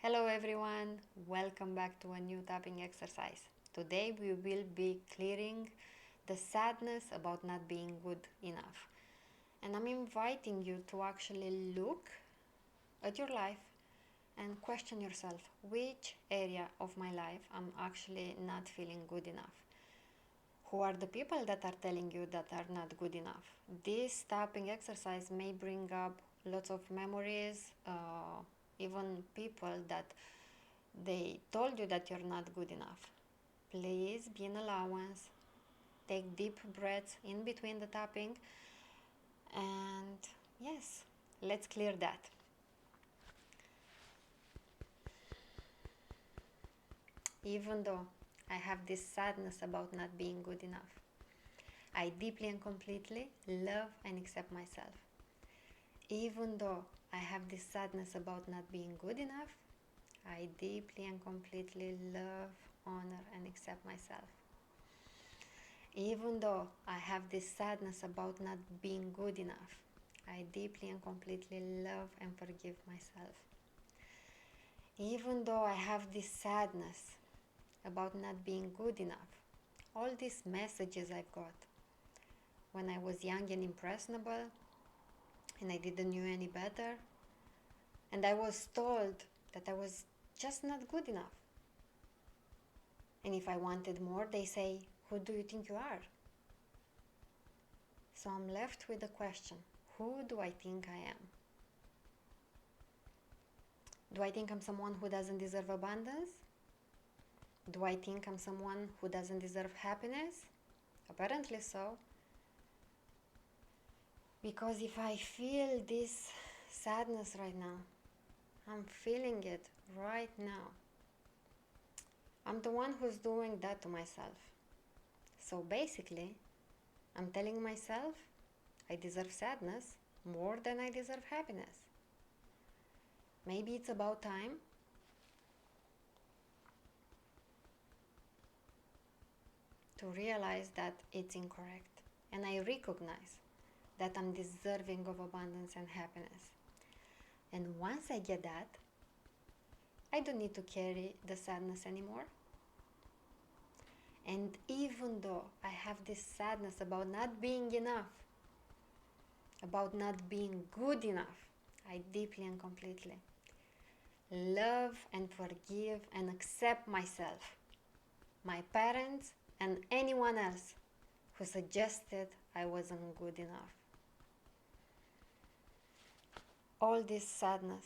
Hello everyone, welcome back to a new tapping exercise. Today we will be clearing the sadness about not being good enough. And I'm inviting you to actually look at your life and question yourself which area of my life I'm actually not feeling good enough. Who are the people that are telling you that are not good enough? This tapping exercise may bring up lots of memories, even people that they told you that you're not good enough. Please be an allowance. Take deep breaths in between the tapping. And yes, let's clear that. Even though I have this sadness about not being good enough, I deeply and completely love and accept myself. Even though I have this sadness about not being good enough, I deeply and completely love, honor, and accept myself. Even though I have this sadness about not being good enough, I deeply and completely love and forgive myself. Even though I have this sadness about not being good enough, all these messages I've got when I was young and impressionable, and I didn't know any better, and I was told that I was just not good enough. And if I wanted more, they say, who do you think you are? So I'm left with the question, who do I think I am? Do I think I'm someone who doesn't deserve abundance? Do I think I'm someone who doesn't deserve happiness? Apparently so. Because if I feel this sadness right now, I'm feeling it right now. I'm the one who's doing that to myself. So basically, I'm telling myself I deserve sadness more than I deserve happiness. Maybe it's about time to realize that it's incorrect. And I recognize that I'm deserving of abundance and happiness. And once I get that, I don't need to carry the sadness anymore. And even though I have this sadness about not being enough, about not being good enough, I deeply and completely love and forgive and accept myself, my parents, and anyone else who suggested I wasn't good enough. All this sadness,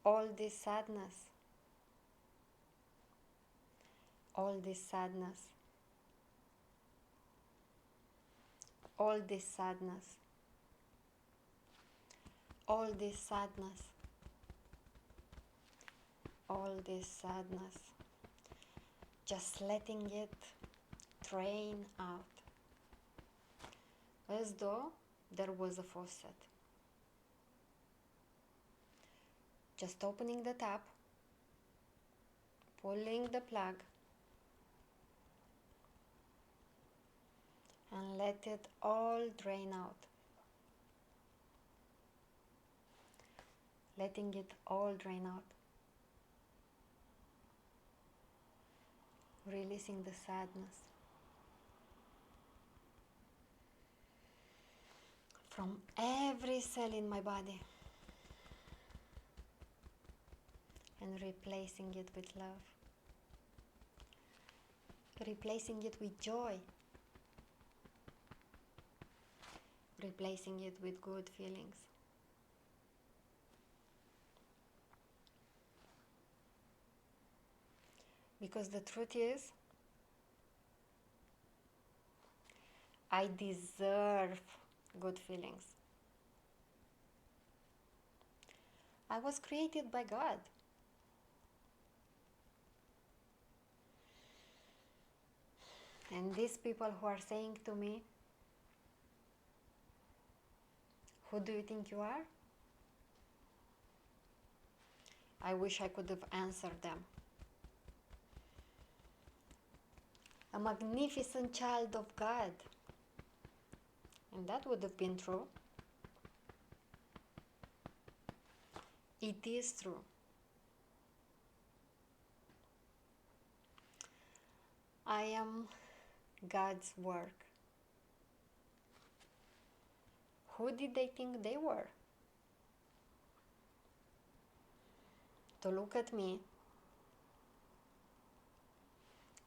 all this sadness, all this sadness, all this sadness, all this sadness, all this sadness, just letting it drain out, as though there was a faucet. Just opening the tap, pulling the plug, and let it all drain out. Letting it all drain out. Releasing the sadness from every cell in my body and replacing it with love. Replacing it with joy. Replacing it with good feelings. Because the truth is, I deserve good feelings. I was created by God. And these people who are saying to me, who do you think you are? I wish I could have answered them. A magnificent child of God. And that would have been true. It is true. I am God's work. Who did they think they were? To look at me,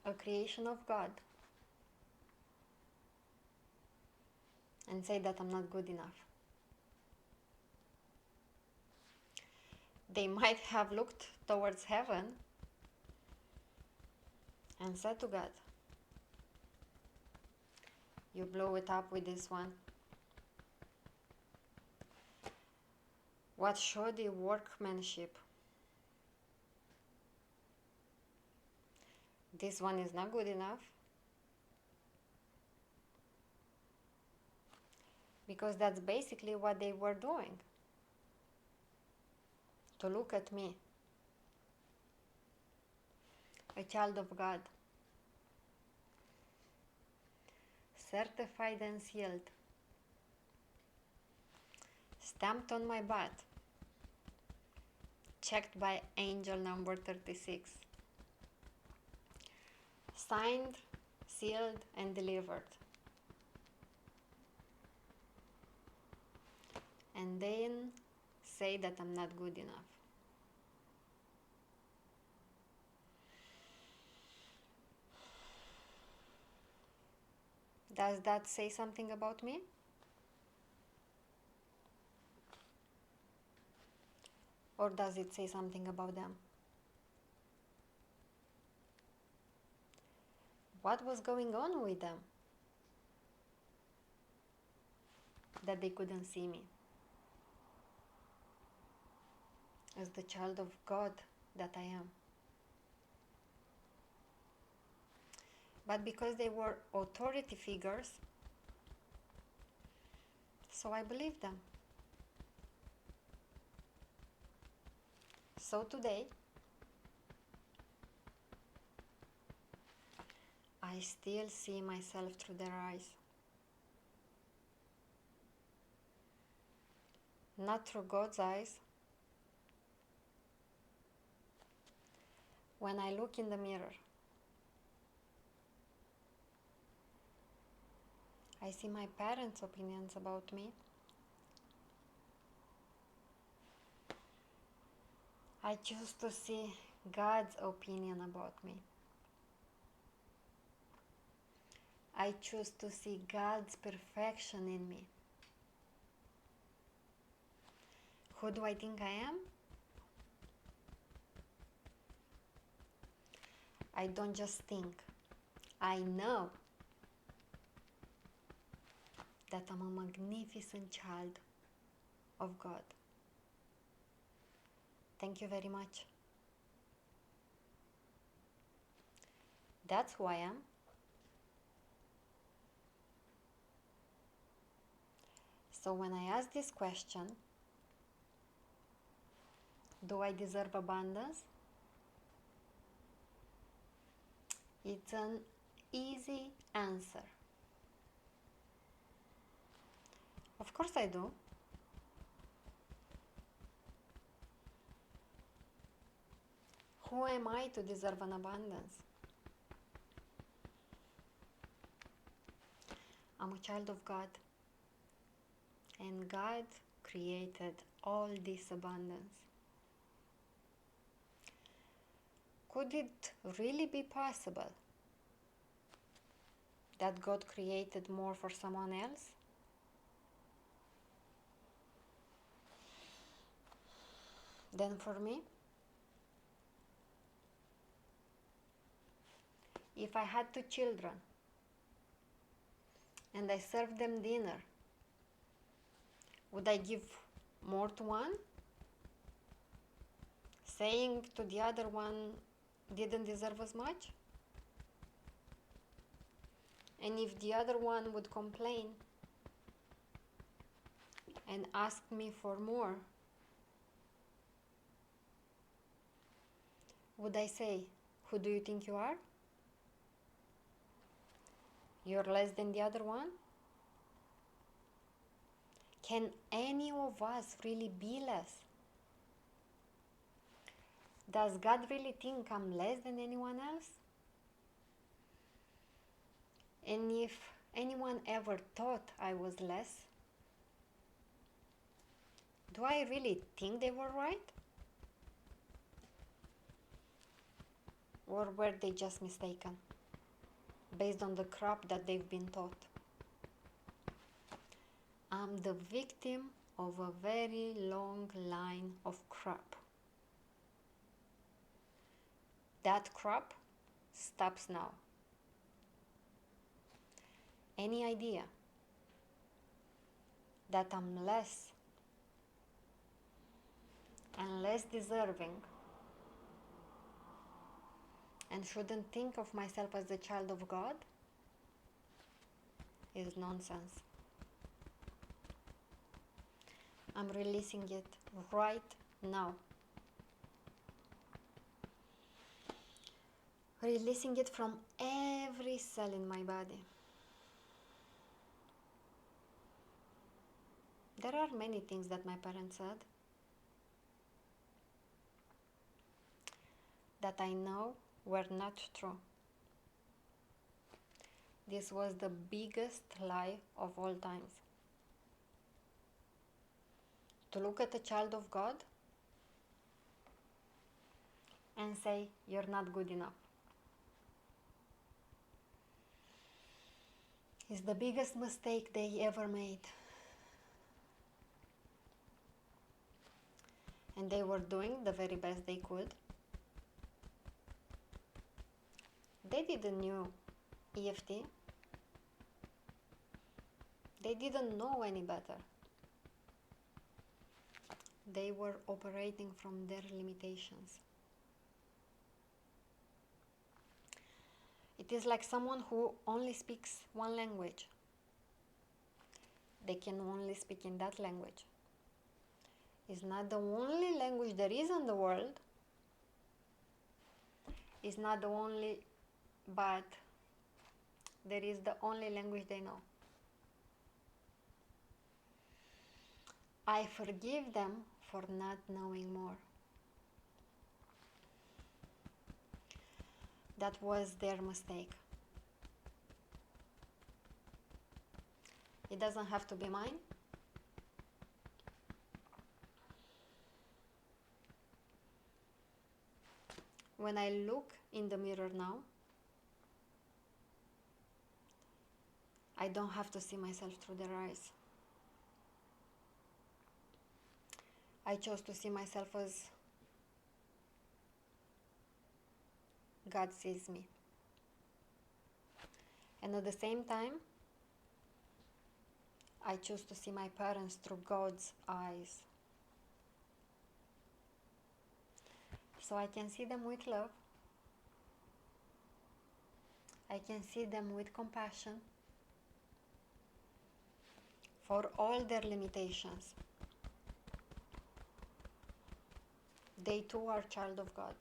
a creation of God, and say that I'm not good enough. They might have looked towards heaven and said to God, you blow it up with this one. What shoddy workmanship. This one is not good enough. Because that's basically what they were doing. To look at me, a child of God, certified and sealed, stamped on my butt, checked by angel number 36, signed, sealed, and delivered. And then say that I'm not good enough. Does that say something about me? Or does it say something about them? What was going on with them that they couldn't see me as the child of God that I am? But because they were authority figures, so I believed them. So today, I still see myself through their eyes. Not through God's eyes. When I look in the mirror, I see my parents' opinions about me. I choose to see God's opinion about me. I choose to see God's perfection in me. Who do I think I am? I don't just think. I know that I'm a magnificent child of God. Thank you very much. That's who I am. So when I ask this question, do I deserve abundance? It's an easy answer. Of course I do. Who am I to deserve an abundance? I'm a child of God. And God created all this abundance. Could it really be possible that God created more for someone else? Than for me? If I had two children and I served them dinner, would I give more to one, saying to the other one didn't deserve as much? And if the other one would complain and ask me for more, would I say, who do you think you are? You're less than the other one? Can any of us really be less? Does God really think I'm less than anyone else? And if anyone ever thought I was less, do I really think they were right? Or were they just mistaken, based on the crap that they've been taught? I'm the victim of a very long line of crap. That crap stops now. Any idea that I'm less and less deserving and shouldn't think of myself as a child of God is nonsense. I'm releasing it right now. Releasing it from every cell in my body. There are many things that my parents said that I know were not true. This was the biggest lie of all times. To look at a child of God and say, you're not good enough, is the biggest mistake they ever made. And they were doing the very best they could. They didn't know EFT. They didn't know any better. They were operating from their limitations. It is like someone who only speaks one language. They can only speak in that language. It's not the only language there is in the world. It's not the only, but there is the only language they know. I forgive them for not knowing more. That was their mistake. It doesn't have to be mine. When I look in the mirror now, I don't have to see myself through their eyes. I chose to see myself as God sees me. And at the same time, I choose to see my parents through God's eyes. So I can see them with love. I can see them with compassion for all their limitations. They too are child of God.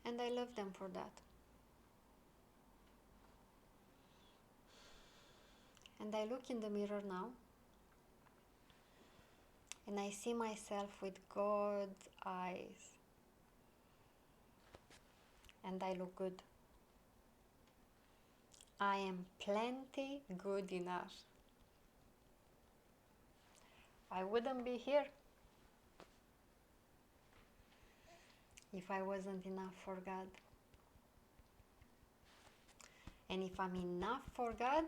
And I love them for that. And I look in the mirror now and I see myself with God's eyes. And I look good. I am plenty good enough. I wouldn't be here if I wasn't enough for God. And if I'm enough for God,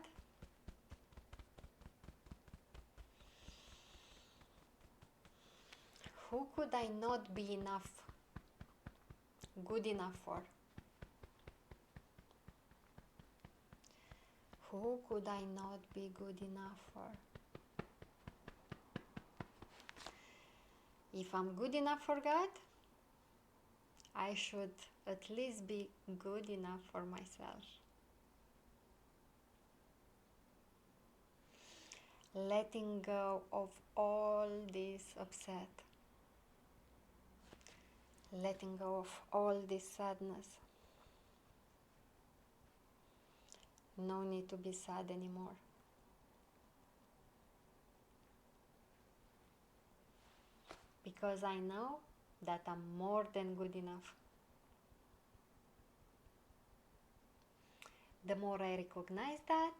who could I not be enough, good enough for? Who could I not be good enough for? If I'm good enough for God, I should at least be good enough for myself. Letting go of all this upset. Letting go of all this sadness. No need to be sad anymore. because I know that I'm more than good enough. The more I recognize that,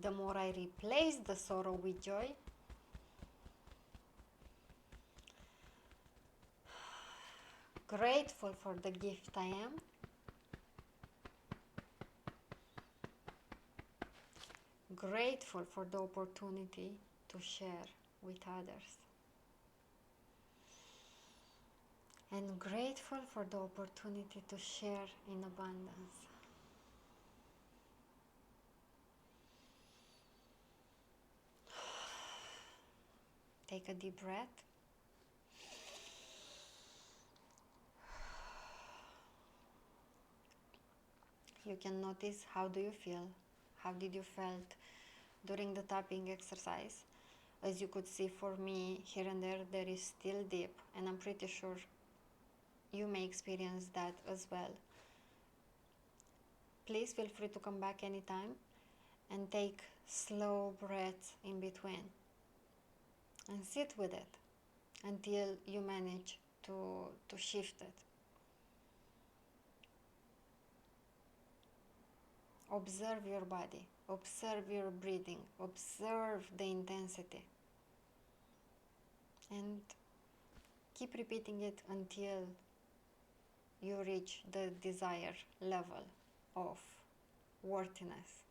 the more I replace the sorrow with joy, grateful for the gift I am, grateful for the opportunity to share with others, and grateful for the opportunity to share in abundance. Take a deep breath. You can notice how do you feel, how did you felt during the tapping exercise. As you could see, for me, here and there is still deep, and I'm pretty sure you may experience that as well. Please feel free to come back anytime and take slow breaths in between and sit with it until you manage to shift it. Observe your body, observe your breathing, observe the intensity, and keep repeating it until you reach the desired level of worthiness.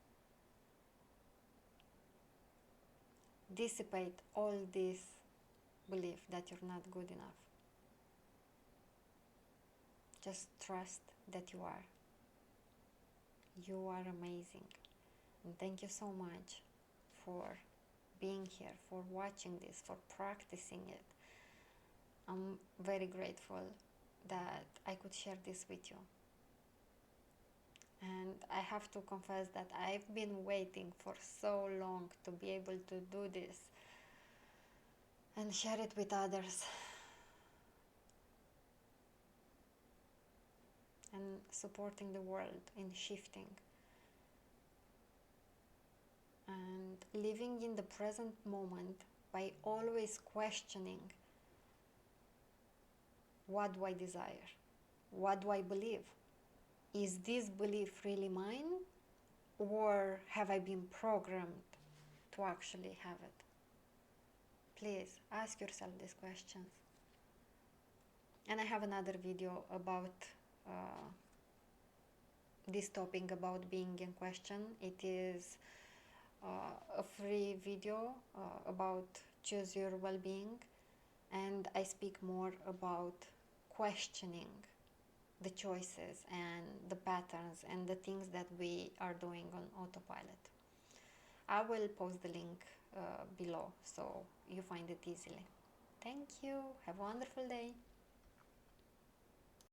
Dissipate all this belief that you're not good enough. Just trust that you are. You are amazing. And thank you so much for being here, for watching this, for practicing it. I'm very grateful that I could share this with you. And I have to confess that I've been waiting for so long to be able to do this and share it with others. And supporting the world in shifting. And living in the present moment by always questioning, what do I desire? What do I believe? Is this belief really mine? Or have I been programmed to actually have it? Please ask yourself these questions. And I have another video about this topic, about being in question. It is a free video about choose your well-being, and I speak more about questioning the choices and the patterns and the things that we are doing on autopilot. I will post the link below so you find it easily. Thank you. Have a wonderful day.